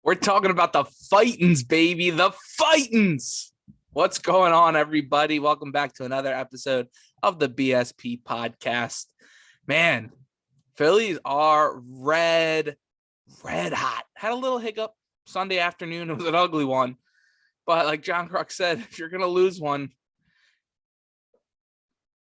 We're talking about the Fightins, baby. The Fightins. What's going on, everybody? Welcome back to another episode of the BSP Podcast. Man, Phillies are red hot. Had a little hiccup Sunday afternoon. It was an ugly one. But like John Kruk said, if you're going to lose one,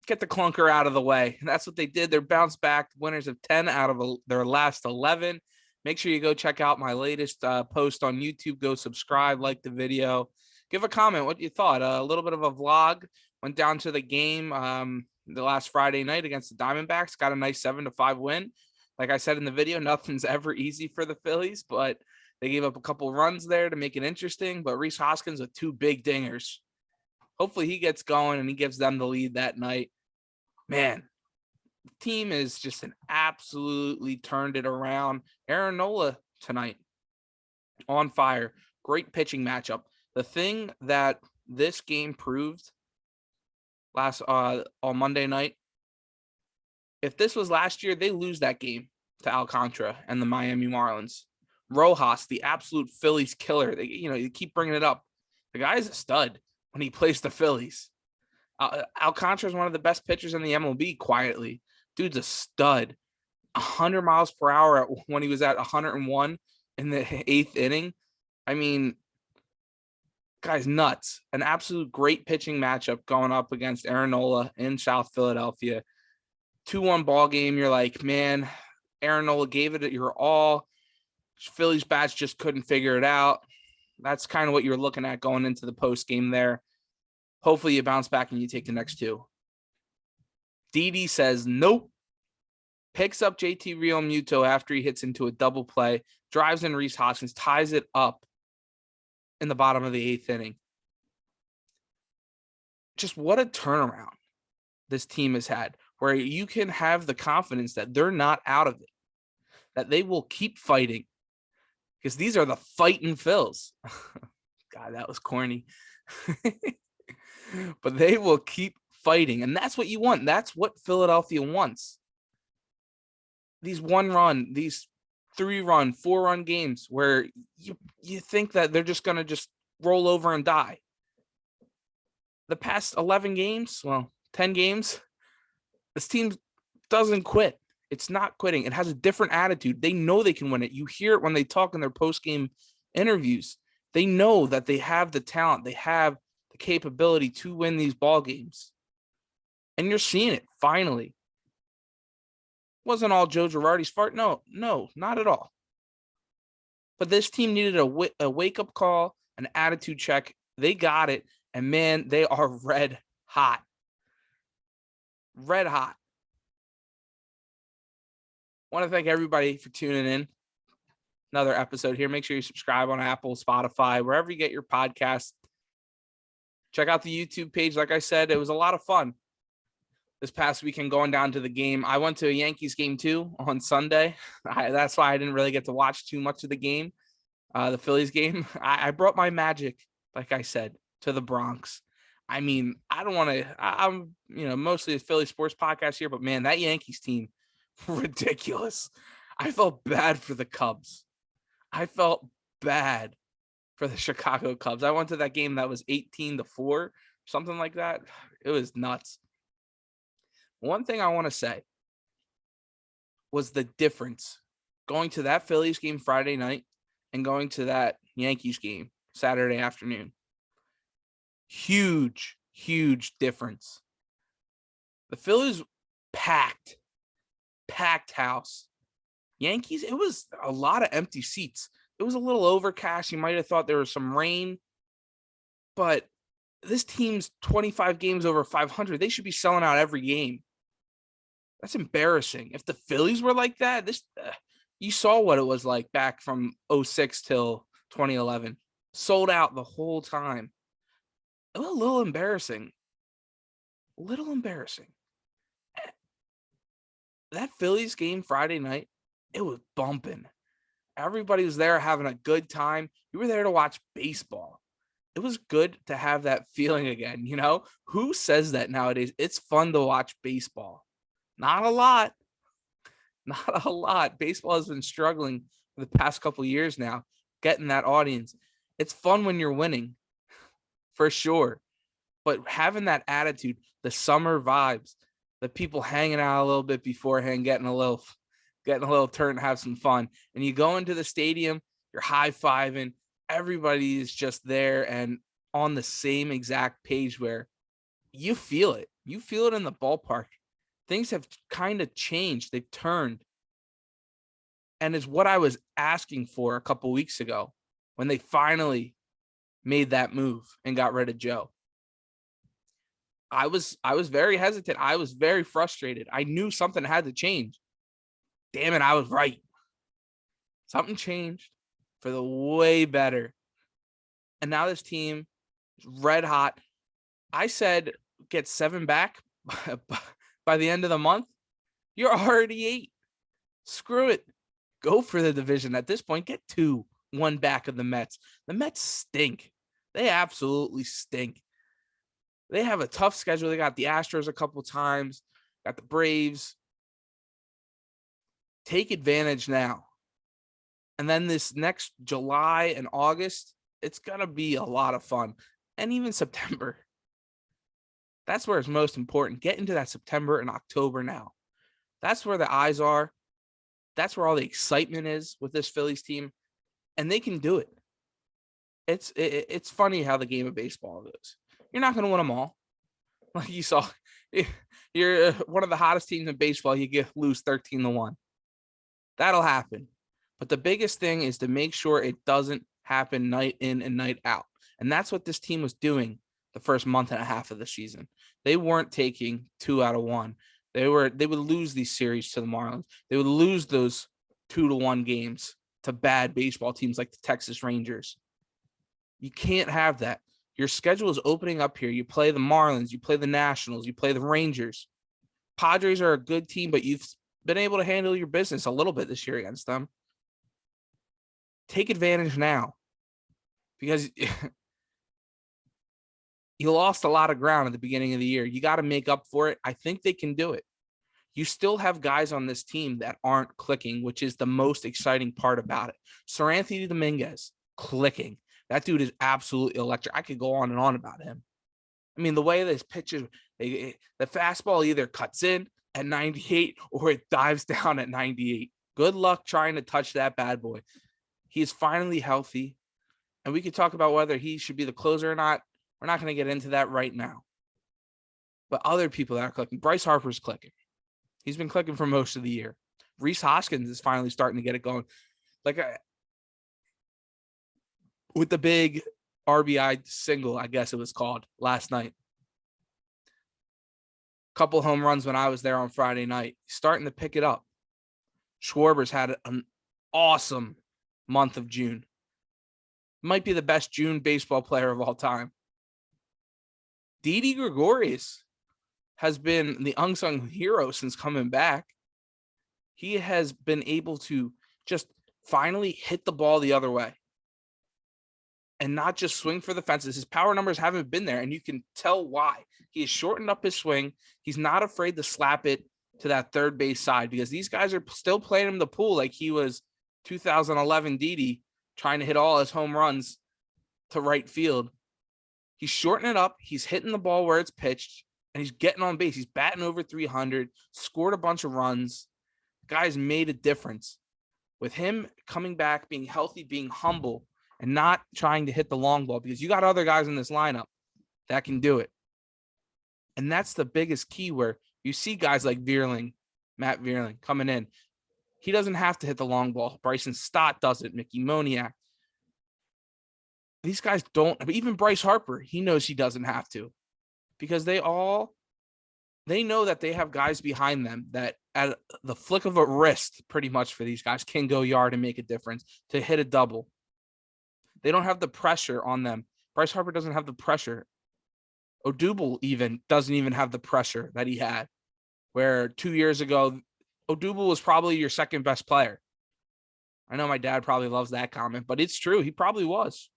get the clunker out of the way. And that's what they did. They're bounced back, winners of 10 out of their last 11. Make sure you go check out my latest post on YouTube. Go subscribe, like the video, give a comment what you thought. A little bit of a vlog. Went down to the game the last Friday night against the Diamondbacks. Got a nice 7-5 win. Like I said in the video, nothing's ever easy for the Phillies, but they gave up a couple runs there to make it interesting. But Rhys Hoskins with 2 big dingers. Hopefully he gets going and he gives them the lead that night. Man, the team is just absolutely turned it around. Aaron Nola tonight on fire. Great pitching matchup. The thing that this game proved on Monday night, if this was last year, they lose that game to Alcantara and the Miami Marlins. Rojas, the absolute Phillies killer. You keep bringing it up. The guy's a stud when he plays the Phillies. Alcantara is one of the best pitchers in the MLB quietly. Dude's a stud. 100 miles per hour when he was at 101 in the 8th inning. I mean, guy's nuts. An absolute great pitching matchup going up against Aaron Nola in South Philadelphia. 2-1 ball game. You're like, man, Aaron Nola gave it your all. Phillies bats just couldn't figure it out. That's kind of what you're looking at going into the post game there. Hopefully you bounce back and you take the next 2. Didi says nope. Picks up JT Realmuto after he hits into a double play. Drives in Rhys Hoskins. Ties it up in the bottom of the 8th inning. Just what a turnaround this team has had, where you can have the confidence that they're not out of it, that they will keep fighting, because these are the fighting Phils. God, that was corny. But they will keep fighting, and that's what you want. That's what Philadelphia wants. These 1-run, these 3-run, 4-run games where you think that they're just going to just roll over and die. The past 11 games, 10 games, this team doesn't quit. It's not quitting. It has a different attitude. They know they can win it. You hear it when they talk in their post-game interviews. They know that they have the talent. They have the capability to win these ball games. And you're seeing it finally. Wasn't all Joe Girardi's fault. No, not at all. But this team needed a wake-up call, an attitude check. They got it. And, man, they are red hot. Red hot. Want to thank everybody for tuning in. Another episode here. Make sure you subscribe on Apple, Spotify, wherever you get your podcasts. Check out the YouTube page. Like I said, it was a lot of fun this past weekend going down to the game. I went to a Yankees game too on Sunday. That's why I didn't really get to watch too much of the game, the Phillies game. I brought my magic, like I said, to the Bronx. I mean, I don't want to, I'm, mostly a Philly sports podcast here, but man, that Yankees team, ridiculous. I felt bad for the Cubs. I felt bad for the Chicago Cubs. I went to that game that was 18-4, something like that. It was nuts. One thing I want to say was the difference going to that Phillies game Friday night and going to that Yankees game Saturday afternoon. Huge difference. The Phillies packed house. Yankees, it was a lot of empty seats. It was a little overcast. You might have thought there was some rain, but this team's 25 games over 500. They should be selling out every game. That's embarrassing. If the Phillies were like that, you saw what it was like back from 2006 till 2011. Sold out the whole time. It was a little embarrassing. That Phillies game Friday night, it was bumping. Everybody was there having a good time. You were there to watch baseball. It was good to have that feeling again. Who says that nowadays? It's fun to watch baseball. Not a lot. Baseball has been struggling for the past couple of years now. getting that audience. It's fun when you're winning, for sure. But having that attitude, the summer vibes, the people hanging out a little bit beforehand, getting a little turn, have some fun. And you go into the stadium, you're high-fiving. Everybody is just there and on the same exact page where you feel it. You feel it in the ballpark. Things have kind of changed. They've turned. And it's what I was asking for a couple weeks ago when they finally made that move and got rid of Joe. I was very hesitant. I was very frustrated. I knew something had to change. Damn it, I was right. Something changed for the way better. And now this team is red hot. I said get 7 back by the end of the month. You're already 8. Screw it. Go for the division at this point. Get 2, 1 back of the Mets. The Mets stink. They absolutely stink. They have a tough schedule. They got the Astros a couple times, got the Braves. Take advantage now. And then this next July and August, it's going to be a lot of fun. And even September. That's where it's most important. Get into that September and October now. That's where the eyes are. That's where all the excitement is with this Phillies team. And they can do it. It's funny how the game of baseball goes. You're not going to win them all. Like you saw, you're one of the hottest teams in baseball. You lose 13-1. That'll happen. But the biggest thing is to make sure it doesn't happen night in and night out. And that's what this team was doing the first month and a half of the season. They weren't taking 2 out of 1. They would lose these series to the Marlins. They would lose those 2-1 games to bad baseball teams like the Texas Rangers. You can't have that. Your schedule is opening up here. You play the Marlins, you play the Nationals, you play the Rangers. Padres are a good team, but you've been able to handle your business a little bit this year against them. Take advantage now because you lost a lot of ground at the beginning of the year. You got to make up for it. I think they can do it. You still have guys on this team that aren't clicking, which is the most exciting part about it. Seranthony Dominguez, clicking. That dude is absolutely electric. I could go on and on about him. I mean, the way this pitches, the fastball either cuts in at 98 or it dives down at 98. Good luck trying to touch that bad boy. He is finally healthy, and we could talk about whether he should be the closer or not. We're not going to get into that right now. But other people that are clicking, Bryce Harper's clicking. He's been clicking for most of the year. Rhys Hoskins is finally starting to get it going. With the big RBI single, I guess it was called, last night. Couple home runs when I was there on Friday night. Starting to pick it up. Schwarber's had an awesome month of June. Might be the best June baseball player of all time. Didi Gregorius has been the unsung hero since coming back. He has been able to just finally hit the ball the other way and not just swing for the fences. His power numbers haven't been there, and you can tell why. He has shortened up his swing. He's not afraid to slap it to that third base side because these guys are still playing him the pool like he was 2011 Didi trying to hit all his home runs to right field. He's shortening it up. He's hitting the ball where it's pitched, and he's getting on base. He's batting over 300, scored a bunch of runs. Guys made a difference. With him coming back, being healthy, being humble, and not trying to hit the long ball because you got other guys in this lineup that can do it. And that's the biggest key where you see guys like Matt Vierling coming in. He doesn't have to hit the long ball. Bryson Stott does it. Mickey Moniak. These guys don't. Even Bryce Harper, he knows he doesn't have to because they know that they have guys behind them that at the flick of a wrist, pretty much for these guys, can go yard and make a difference to hit a double. They don't have the pressure on them. Bryce Harper doesn't have the pressure. Odubel doesn't even have the pressure that he had, where 2 years ago, Odubel was probably your second best player. I know my dad probably loves that comment, but it's true. He probably was.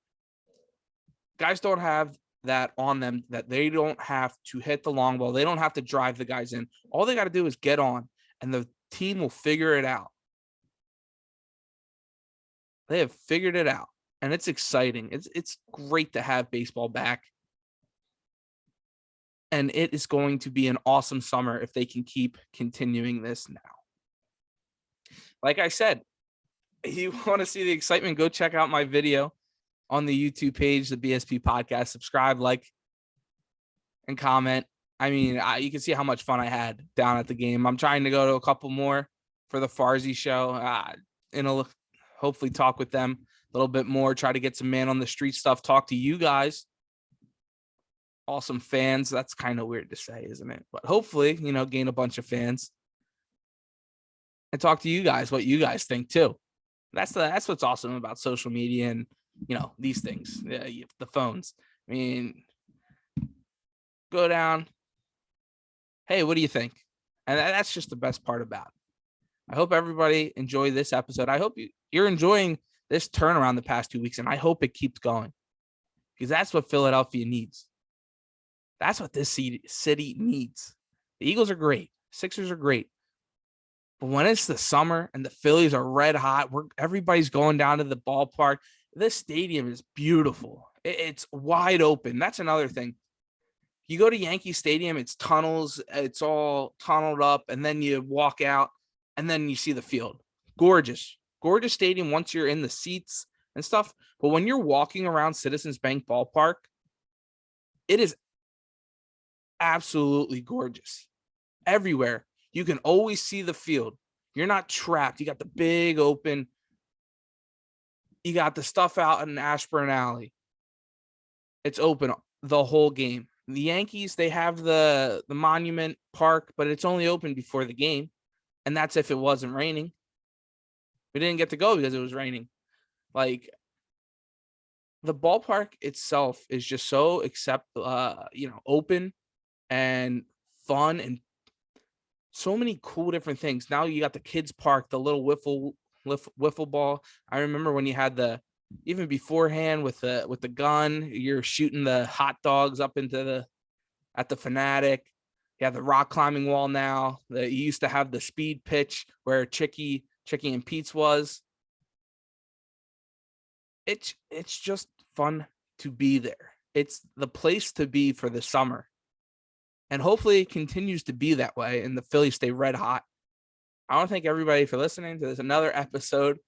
Guys don't have that on them, that they don't have to hit the long ball. They don't have to drive the guys in. All they got to do is get on, and the team will figure it out. They have figured it out, and it's exciting. It's great to have baseball back. And it is going to be an awesome summer if they can keep continuing this now. Like I said, if you want to see the excitement, go check out my video on the YouTube page, the BSP Podcast. Subscribe, like, and comment. I mean, you can see how much fun I had down at the game. I'm trying to go to a couple more for the Farzy show. And hopefully talk with them a little bit more, try to get some man on the street stuff, talk to you guys. Awesome fans. That's kind of weird to say, isn't it? But hopefully, gain a bunch of fans and talk to you guys, what you guys think too. That's what's awesome about social media and, these things, the phones. I mean, go down. Hey, what do you think? And that's just the best part about it. I hope everybody enjoyed this episode. I hope you're enjoying this turnaround the past 2 weeks, and I hope it keeps going because that's what Philadelphia needs. That's what this city needs. The Eagles are great. Sixers are great. But when it's the summer and the Phillies are red hot, everybody's going down to the ballpark. This stadium is beautiful. It's wide open. That's another thing. You go to Yankee Stadium, it's tunnels. It's all tunneled up, and then you walk out, and then you see the field. Gorgeous. Gorgeous stadium once you're in the seats and stuff. But when you're walking around Citizens Bank Ballpark, it is absolutely gorgeous. Everywhere. You can always see the field. You're not trapped. You got the big open. You got the stuff out in Ashburn Alley. It's open the whole game. The Yankees, they have the Monument Park, but it's only open before the game. And that's if it wasn't raining. We didn't get to go because it was raining. Like, the ballpark itself is just so open and fun and so many cool different things. Now you got the kids park, the little wiffle ball. I remember when you had even beforehand with the gun, you're shooting the hot dogs up at the Fanatic. You have the rock climbing wall now. You used to have the speed pitch where Chicky and Pete's was. It's just fun to be there. It's the place to be for the summer. And hopefully it continues to be that way and the Phillies stay red hot. I want to thank everybody for listening to this another episode,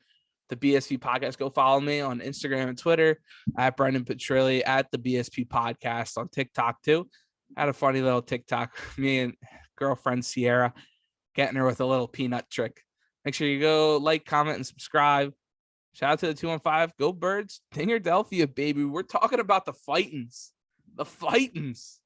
the BSP Podcast. Go follow me on Instagram and Twitter at Brendan Petrilli, at the BSP Podcast on TikTok too. I had a funny little TikTok, me and girlfriend Sierra, getting her with a little peanut trick. Make sure you go like, comment, and subscribe. Shout out to the 215. Go Birds. Philadelphia, baby. We're talking about the Fightins. The Fightins.